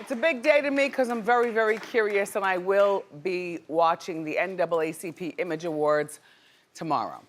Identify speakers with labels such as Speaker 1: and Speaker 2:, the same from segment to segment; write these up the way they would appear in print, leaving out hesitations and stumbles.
Speaker 1: It's a big day to me because I'm very, very curious, and I will be watching the NAACP Image Awards tomorrow.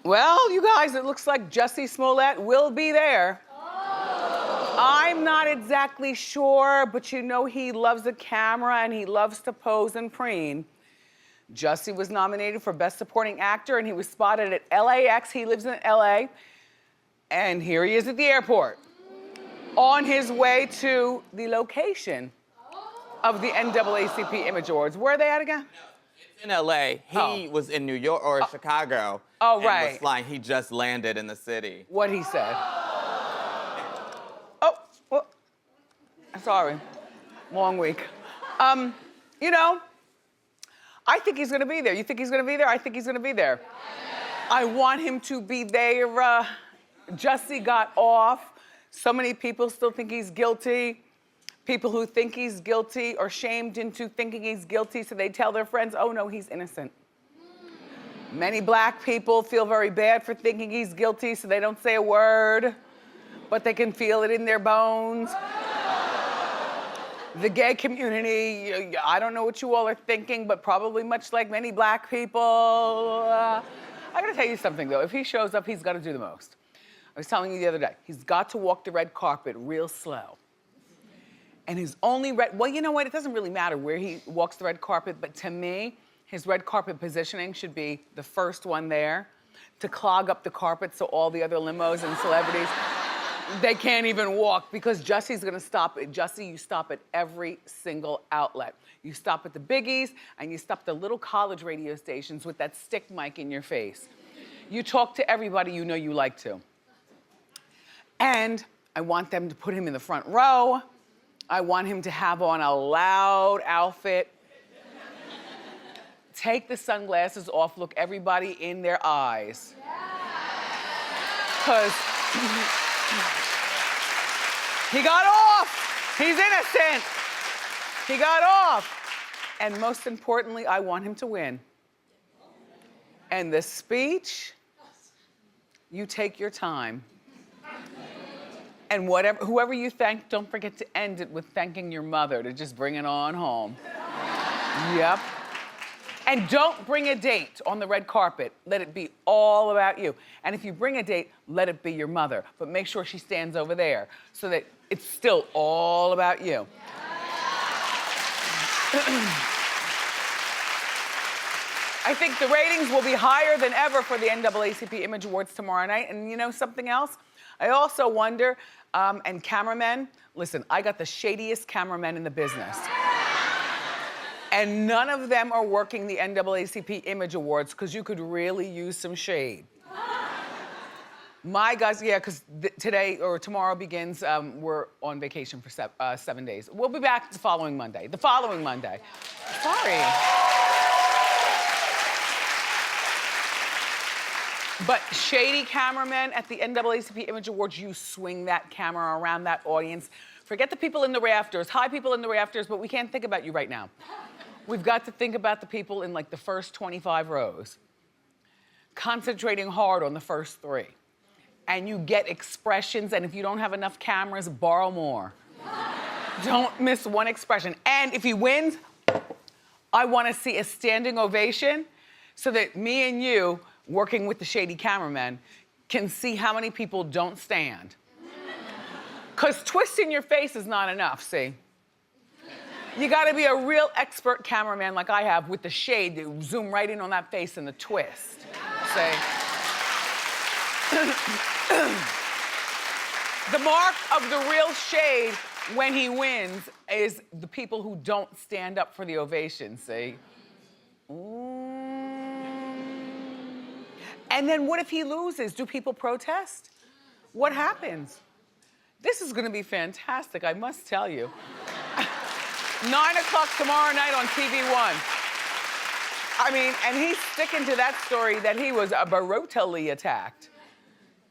Speaker 1: Well, you guys, it looks like Jussie Smollett will be there. I'm not exactly sure, but you know he loves a camera and he loves to pose and preen. Jussie was nominated for Best Supporting Actor and he was spotted at LAX. He lives in LA. And here he is at the airport on his way to the location of the NAACP Image Awards. Where are they at again?
Speaker 2: It's in LA. He was in New York or Chicago.
Speaker 1: Oh, right.
Speaker 2: And was flying. He just landed in the city.
Speaker 1: What he said. Oh, well, sorry. Long week. You know, I think he's gonna be there. You think he's gonna be there? I think he's gonna be there. I want him to be there. Jussie got off. So many people still think he's guilty. People who think he's guilty are shamed into thinking he's guilty, so they tell their friends, oh no, he's innocent. Many black people feel very bad for thinking he's guilty, so they don't say a word, but they can feel it in their bones. The gay community, I don't know what you all are thinking, but probably much like many black people. I gotta tell you something though, if he shows up, he's gotta do the most. I was telling you the other day, he's got to walk the red carpet real slow. And his only well, you know what? It doesn't really matter where he walks the red carpet, but to me, his red carpet positioning should be the first one there to clog up the carpet so all the other limos and celebrities, they can't even walk because Jussie's gonna stop. Jussie, you stop at every single outlet. You stop at the biggies and you stop the little college radio stations with that stick mic in your face. You talk to everybody you know you like to. And I want them to put him in the front row. I want him to have on a loud outfit. Take the sunglasses off, look everybody in their eyes. Because he got off. He's innocent. He got off. And most importantly, I want him to win. And the speech, you take your time. And whoever you thank, don't forget to end it with thanking your mother to just bring it on home. Yep. And don't bring a date on the red carpet. Let it be all about you. And if you bring a date, let it be your mother. But make sure she stands over there so that it's still all about you. I think the ratings will be higher than ever for the NAACP Image Awards tomorrow night. And you know something else? I also wonder, and cameramen, listen, I got the shadiest cameramen in the business. And none of them are working the NAACP Image Awards because you could really use some shade. My guys, yeah, because today or tomorrow begins, we're on vacation for 7 days. We'll be back the following Monday. Sorry. But shady cameramen at the NAACP Image Awards, you swing that camera around that audience. Forget the people in the rafters. Hi, people in the rafters, but we can't think about you right now. We've got to think about the people in like the first 25 rows. Concentrating hard on the first 3. And you get expressions, and if you don't have enough cameras, borrow more. Don't miss one expression. And if he wins, I want to see a standing ovation so that me and you, working with the shady cameraman, can see how many people don't stand. Because twisting your face is not enough, see? You gotta be a real expert cameraman like I have with the shade to zoom right in on that face and the twist, see? The mark of the real shade when he wins is the people who don't stand up for the ovation, see? And then what if he loses? Do people protest? What happens? This is gonna be fantastic, I must tell you. 9 o'clock tomorrow night on TV1. I mean, and he's sticking to that story that he was brutally attacked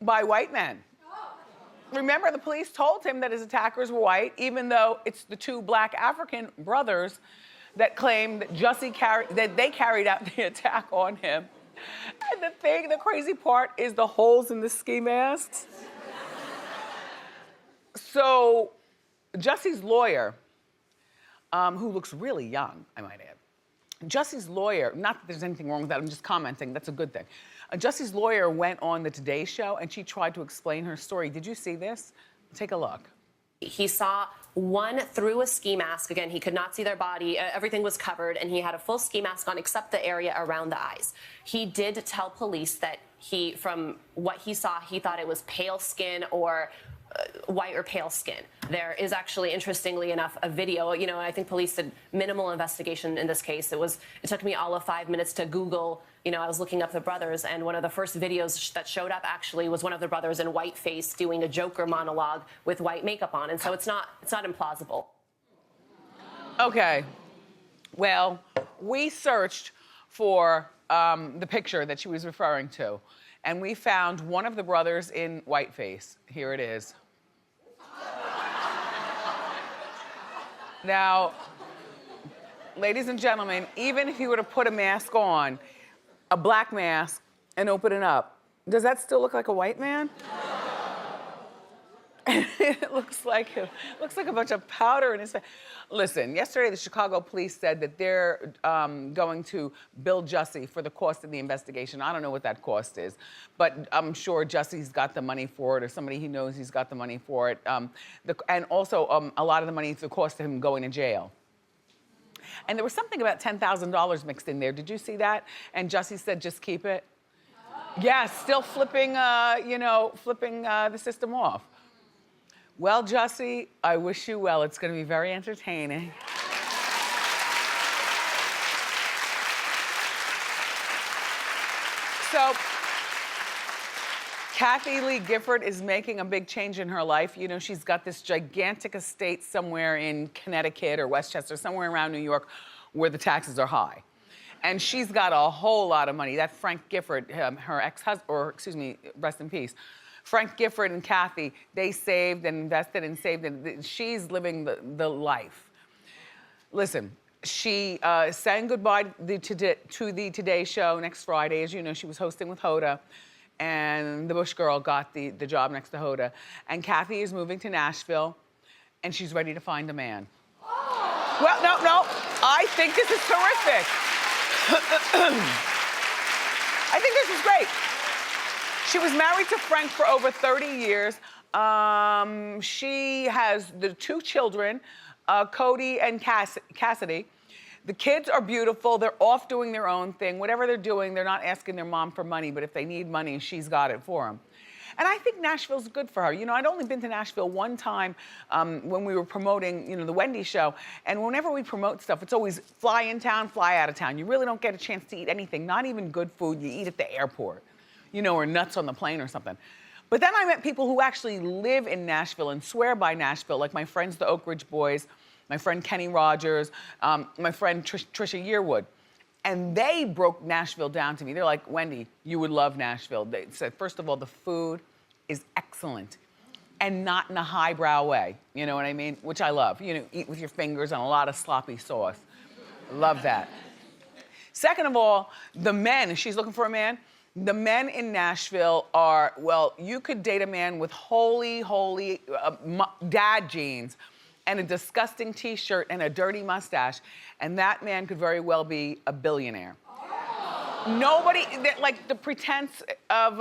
Speaker 1: by white men. Remember, the police told him that his attackers were white, even though it's the 2 black African brothers that claimed that they carried out the attack on him. And the crazy part is the holes in the ski masks. So Jussie's lawyer, who looks really young, I might add. Jussie's lawyer, not that there's anything wrong with that, I'm just commenting, that's a good thing. Jussie's lawyer went on the Today Show and she tried to explain her story. Did you see this? Take a look.
Speaker 3: He saw one through a ski mask. Again, he could not see their body. Everything was covered, and he had a full ski mask on except the area around the eyes. He did tell police that from what he saw, he thought it was pale skin or white or pale skin. There is actually, interestingly enough, a video. You know, I think police did minimal investigation in this case. It took me all of 5 minutes to Google. You know, I was looking up the brothers, and one of the first videos that showed up actually was one of the brothers in whiteface doing a Joker monologue with white makeup on, and so it's not implausible.
Speaker 1: Okay, well, we searched for the picture that she was referring to, and we found one of the brothers in whiteface. Here it is. Now, ladies and gentlemen, even if you were to put a mask on, a black mask, and open it up, does that still look like a white man? It looks like a bunch of powder in his face. Listen, yesterday the Chicago police said that they're going to bill Jussie for the cost of the investigation. I don't know what that cost is, but I'm sure Jussie's got the money for it, or somebody he knows he's got the money for it. And also a lot of the money is the cost of him going to jail. And there was something about $10,000 mixed in there. Did you see that? And Jussie said, just keep it. Yeah, still flipping, flipping the system off. Well, Jussie, I wish you well. It's gonna be very entertaining. So, Kathie Lee Gifford is making a big change in her life. You know, she's got this gigantic estate somewhere in Connecticut or Westchester, somewhere around New York, where the taxes are high. And she's got a whole lot of money. That Frank Gifford, her ex-husband, or excuse me, rest in peace. Frank Gifford and Kathie, they saved and invested and saved, and she's living the life. Listen, she sang goodbye to the Today Show next Friday. As you know, she was hosting with Hoda, and the Bush girl got the job next to Hoda. And Kathie is moving to Nashville, and she's ready to find a man. Well, no, I think this is terrific. I think this is great. She was married to Frank for over 30 years. She has the 2 children, Cody and Cassidy. The kids are beautiful. They're off doing their own thing. Whatever they're doing, they're not asking their mom for money, but if they need money, she's got it for them. And I think Nashville's good for her. You know, I'd only been to Nashville one time when we were promoting, the Wendy show. And whenever we promote stuff, it's always fly in town, fly out of town. You really don't get a chance to eat anything, not even good food you eat at the airport, or nuts on the plane or something. But then I met people who actually live in Nashville and swear by Nashville, like my friends, the Oak Ridge Boys, my friend Kenny Rogers, my friend Trisha Yearwood. And they broke Nashville down to me. They're like, Wendy, you would love Nashville. They said, first of all, the food is excellent and not in a highbrow way. You know what I mean? Which I love. Eat with your fingers and a lot of sloppy sauce. Love that. Second of all, the men, she's looking for a man. The men in Nashville are, well, you could date a man with holy dad jeans and a disgusting t-shirt and a dirty mustache, and that man could very well be a billionaire. Nobody, like the pretense of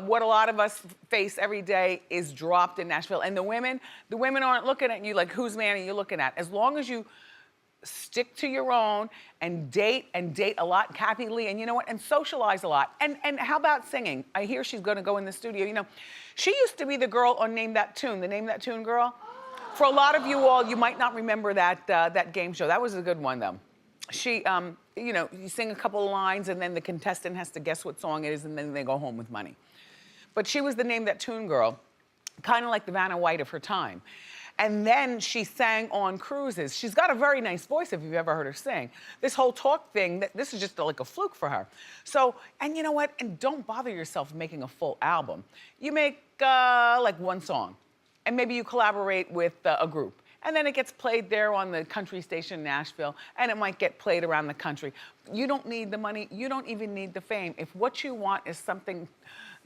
Speaker 1: what a lot of us face every day is dropped in Nashville. And the women aren't looking at you like, whose man are you looking at? As long as you stick to your own and date a lot, Kathie Lee, and you know what, and socialize a lot. And how about singing? I hear she's gonna go in the studio. She used to be the girl on Name That Tune, the Name That Tune girl. For a lot of you all, you might not remember that game show. That was a good one though. She, you sing a couple of lines and then the contestant has to guess what song it is and then they go home with money. But she was the Name That Tune girl, kind of like the Vanna White of her time. And then she sang on cruises. She's got a very nice voice if you've ever heard her sing. This whole talk thing, this is just like a fluke for her. So, and you know what? And don't bother yourself making a full album. You make like one song and maybe you collaborate with a group. And then it gets played there on the country station in Nashville and it might get played around the country. You don't need the money. You don't even need the fame. If what you want is something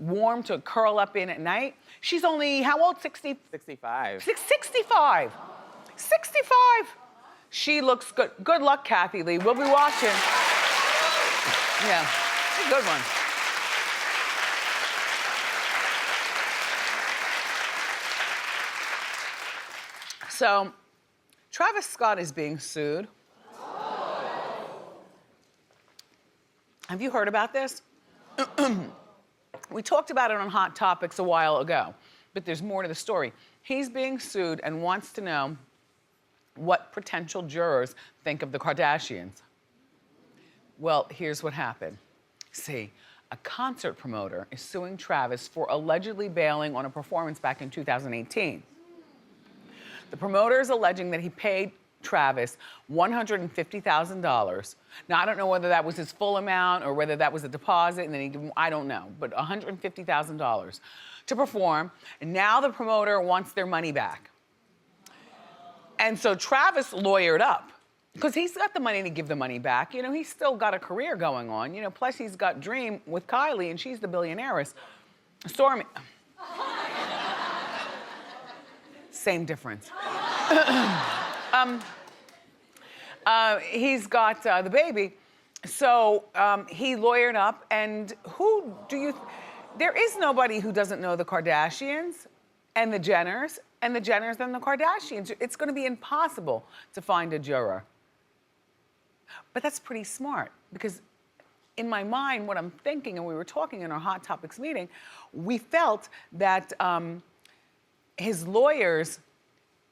Speaker 1: warm to curl up in at night. She's only, how old, 60?
Speaker 2: 65.
Speaker 1: 65. 65. She looks good. Good luck, Kathie Lee. We'll be watching. Yeah, a good one. So, Travis Scott is being sued. Have you heard about this? We talked about it on Hot Topics a while ago, but there's more to the story. He's being sued and wants to know what potential jurors think of the Kardashians. Well, here's what happened. See, a concert promoter is suing Travis for allegedly bailing on a performance back in 2018. The promoter is alleging that he paid Travis $150,000. Now, I don't know whether that was his full amount or whether that was a deposit and then he gave him, I don't know, but $150,000 to perform. And now the promoter wants their money back. And so Travis lawyered up because he's got the money to give the money back. You know, he's still got a career going on. You know, plus he's got Dream with Kylie and she's the billionairess. Stormy. Same difference. He's got the baby. So he lawyered up, and who do you, there is nobody who doesn't know the Kardashians and the Jenners and the Jenners and the Kardashians. It's gonna be impossible to find a juror. But that's pretty smart because in my mind, what I'm thinking, and we were talking in our Hot Topics meeting, we felt that his lawyers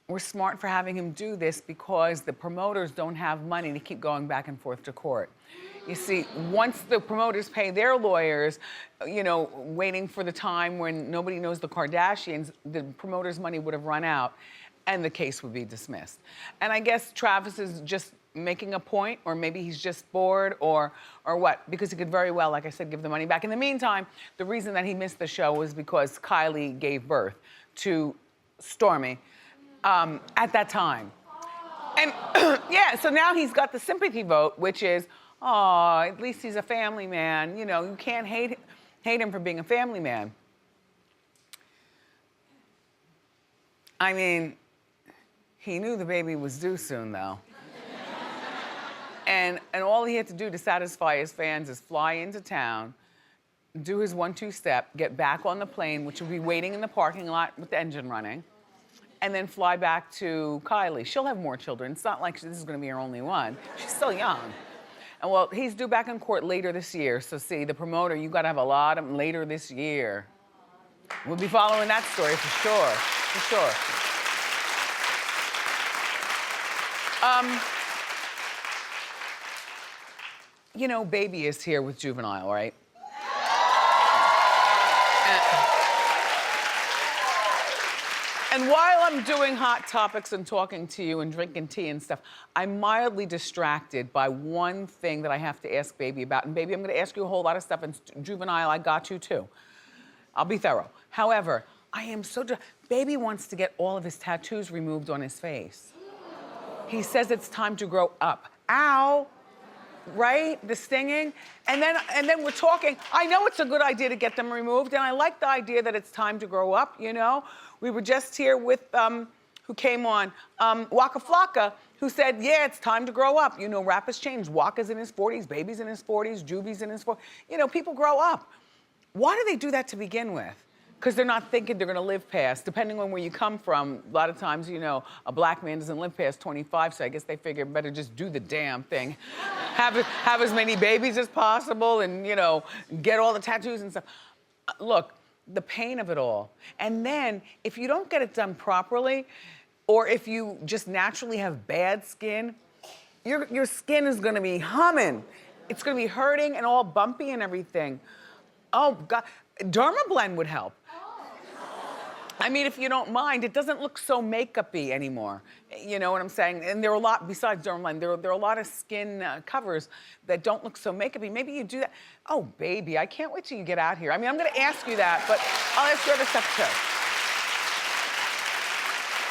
Speaker 1: were smart for having him do this because the promoters don't have money to keep going back and forth to court. You see, once the promoters pay their lawyers, you know, waiting for the time when nobody knows the Kardashians, the promoters' money would have run out and the case would be dismissed. And I guess Travis is just making a point, or maybe he's just bored, or what, because he could very well, like I said, give the money back. In the meantime, the reason that he missed the show was because Kylie gave birth to Stormy at that time. And yeah, so now he's got the sympathy vote, which is, oh, at least he's a family man. You know, you can't hate him for being a family man. I mean, he knew the baby was due soon, though. And all he had to do to satisfy his fans is fly into town, do his 1-2 step, get back on the plane, which will be waiting in the parking lot with the engine running, and then fly back to Kylie. She'll have more children. It's not like this is gonna be her only one. She's still young. And well, he's due back in court later this year. So see, the promoter, you gotta have a lot of them later this year. We'll be following that story for sure, for sure. You know, Baby is here with Juvenile, right? And while I'm doing Hot Topics and talking to you and drinking tea and stuff, I'm mildly distracted by one thing that I have to ask Baby about. And Baby, I'm gonna ask you a whole lot of stuff, and Juvenile, I got you too. I'll be thorough. However, I am so, Baby wants to get all of his tattoos removed on his face. He says it's time to grow up. Ow, right? The stinging. And then we're talking, I know it's a good idea to get them removed, and I like the idea that it's time to grow up, you know? We were just here with, who came on, Waka Flocka, who said, yeah, it's time to grow up. You know, rap has changed. Waka's in his 40s, Baby's in his 40s, Juby's in his 40s. You know, people grow up. Why do they do that to begin with? Because they're not thinking they're gonna live past, depending on where you come from. A lot of times, you know, a black man doesn't live past 25, so I guess they figure better just do the damn thing. Have as many babies as possible and, you know, get all the tattoos and stuff. Look, the pain of it all. And then, if you don't get it done properly, or if you just naturally have bad skin, your skin is gonna be humming. It's gonna be hurting and all bumpy and everything. Oh, God, Dermablend would help. I mean, if you don't mind, it doesn't look so makeup-y anymore. You know what I'm saying? And there are a lot, besides Dermablend, there are a lot of skin covers that don't look so makeup-y. Maybe you do that. Oh, Baby, I can't wait till you get out here. I mean, I'm gonna ask you that, but I'll ask you other stuff too.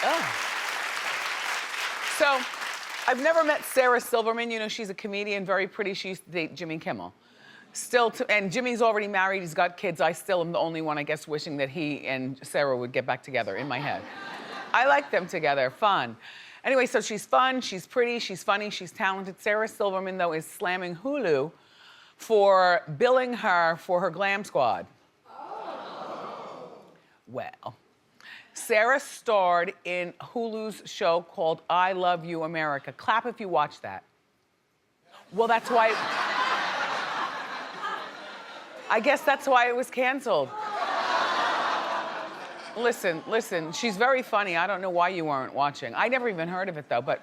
Speaker 1: Oh. So, I've never met Sarah Silverman. You know, she's a comedian, very pretty. She used to date Jimmy Kimmel. and Jimmy's already married, he's got kids. I still am the only one, I guess, wishing that he and Sarah would get back together in my head. I like them together, fun. Anyway, so she's fun, she's pretty, she's funny, she's talented. Sarah Silverman, though, is slamming Hulu for billing her for her Glam Squad. Well, Sarah starred in Hulu's show called I Love You, America. Clap if you watched that. Well, that's why... I guess that's why it was canceled. Listen, she's very funny. I don't know why you weren't watching. I never even heard of it, though, but...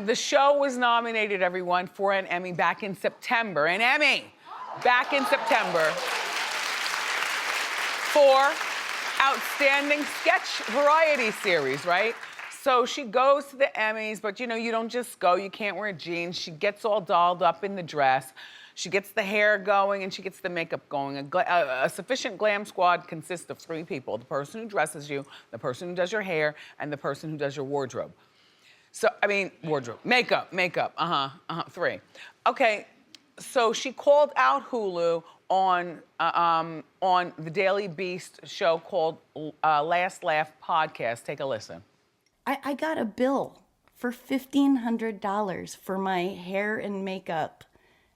Speaker 1: the show was nominated, everyone, for an Emmy back in September. An Emmy back in September for Outstanding Sketch Variety Series, right? So she goes to the Emmys, but you know, you don't just go, you can't wear jeans. She gets all dolled up in the dress. She gets the hair going and she gets the makeup going. A sufficient Glam Squad consists of 3 people: the person who dresses you, the person who does your hair, and the person who does your wardrobe. So, I mean, wardrobe, makeup, 3. Okay, so she called out Hulu on the Daily Beast show called Last Laugh Podcast. Take a listen.
Speaker 4: I got a bill for $1,500 for my hair and makeup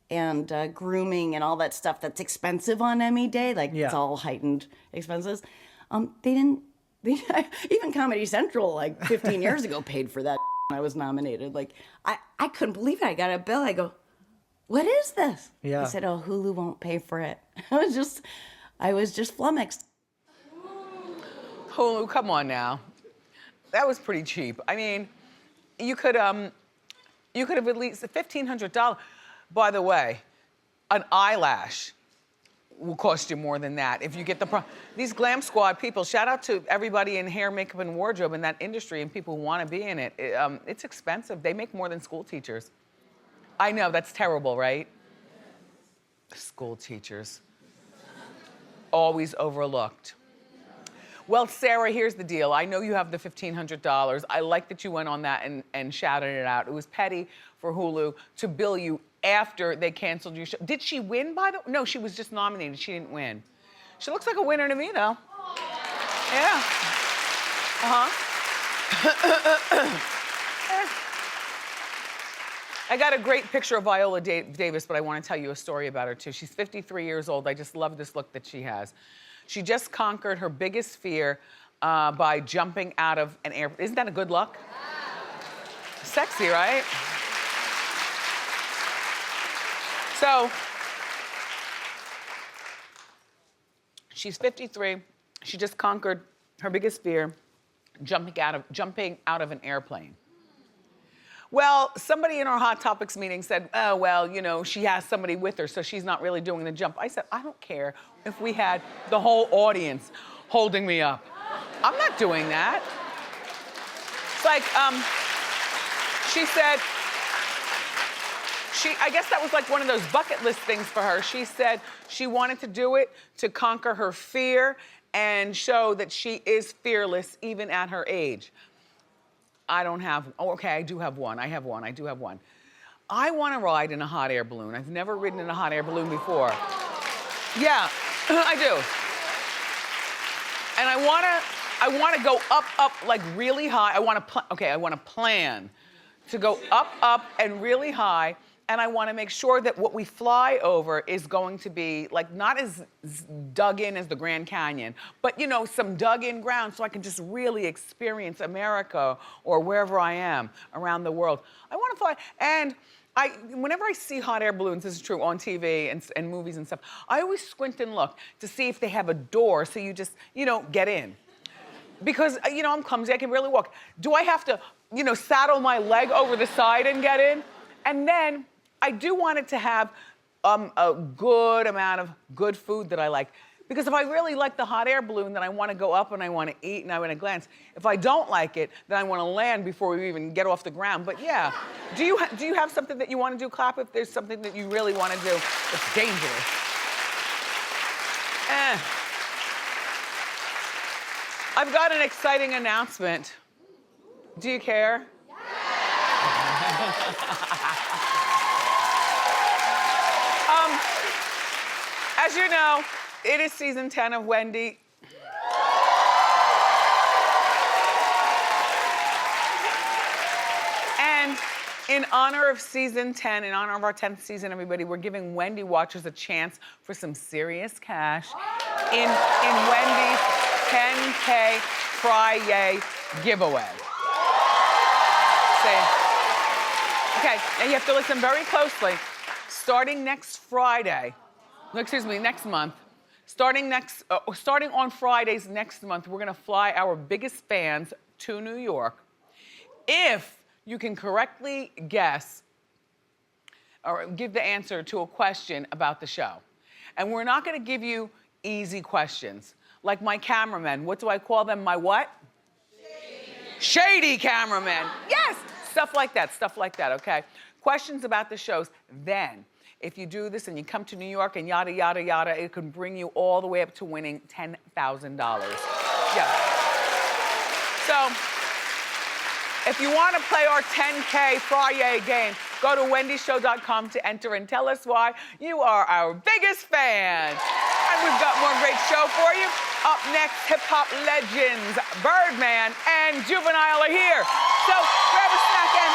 Speaker 4: and grooming and all that stuff that's expensive on Emmy Day. Like, it's all heightened expenses. Even Comedy Central, like 15 years ago, paid for that. I was nominated. Like, I couldn't believe it. I got a bill. I go, what is this?
Speaker 5: Yeah.
Speaker 4: I said, oh, Hulu won't pay for it. I was just flummoxed.
Speaker 1: Hulu, come on now. That was pretty cheap. I mean, you could have at least $1,500. By the way, an eyelash will cost you more than that if you get these Glam Squad people. Shout out to everybody in hair, makeup, and wardrobe in that industry and people who want to be in it. It's expensive. They make more than school teachers. I know, that's terrible, right? School teachers. Always overlooked. Well, Sarah, here's the deal. I know you have the $1,500. I like that you went on that and shouted it out. It was petty for Hulu to bill you after they canceled your show. Did she win, by the way? No, she was just nominated. She didn't win. She looks like a winner to me, though. Yeah. I got a great picture of Iola Davis, but I want to tell you a story about her, too. She's 53 years old. I just love this look that she has. She just conquered her biggest fear by jumping out of an airplane. Isn't that a good look? Sexy, right? So, she's 53. She just conquered her biggest fear, jumping out of an airplane. Well, somebody in our Hot Topics meeting said, oh, well, you know, she has somebody with her, so she's not really doing the jump. I said, I don't care if we had the whole audience holding me up. I'm not doing that. It's like, she said, I guess that was like one of those bucket list things for her. She said she wanted to do it to conquer her fear and show that she is fearless even at her age. I don't have, oh, okay, I do have one. I do have one. I want to ride in a hot air balloon. I've never ridden in a hot air balloon before. Yeah, I do. And I want to go up, like really high. I want to plan to go up and really high. And I want to make sure that what we fly over is going to be like not as dug in as the Grand Canyon, but you know, some dug in ground so I can just really experience America or wherever I am around the world. I want to fly. And whenever I see hot air balloons, this is true, on TV and movies and stuff, I always squint and look to see if they have a door so you just, you know, get in. Because, you know, I'm clumsy, I can barely walk. Do I have to, you know, saddle my leg over the side and get in? And then, I do want it to have a good amount of good food that I like. Because if I really like the hot air balloon, then I want to go up and I want to eat and I want to glance. If I don't like it, then I want to land before we even get off the ground. But yeah, do you have something that you want to do? Clap if there's something that you really want to do that's dangerous. I've got an exciting announcement. Do you care? As you know, it is season 10 of Wendy. And in honor of season 10, in honor of our 10th season, everybody, we're giving Wendy watchers a chance for some serious cash in Wendy's 10K Friday giveaway. See? Okay, now you have to listen very closely. Starting next month, starting on Fridays next month, we're gonna fly our biggest fans to New York. If you can correctly guess or give the answer to a question about the show. And we're not gonna give you easy questions. Like my cameramen, what do I call them? My what? Shady cameramen. Yes, stuff like that, okay? Questions about the shows. Then, if you do this and you come to New York and yada, yada, yada, it can bring you all the way up to winning $10,000. Yeah. So, if you want to play our 10K Friday game, go to wendyshow.com to enter and tell us why you are our biggest fan. And we've got more great show for you. Up next, hip-hop legends Birdman and Juvenile are here. So grab a snack and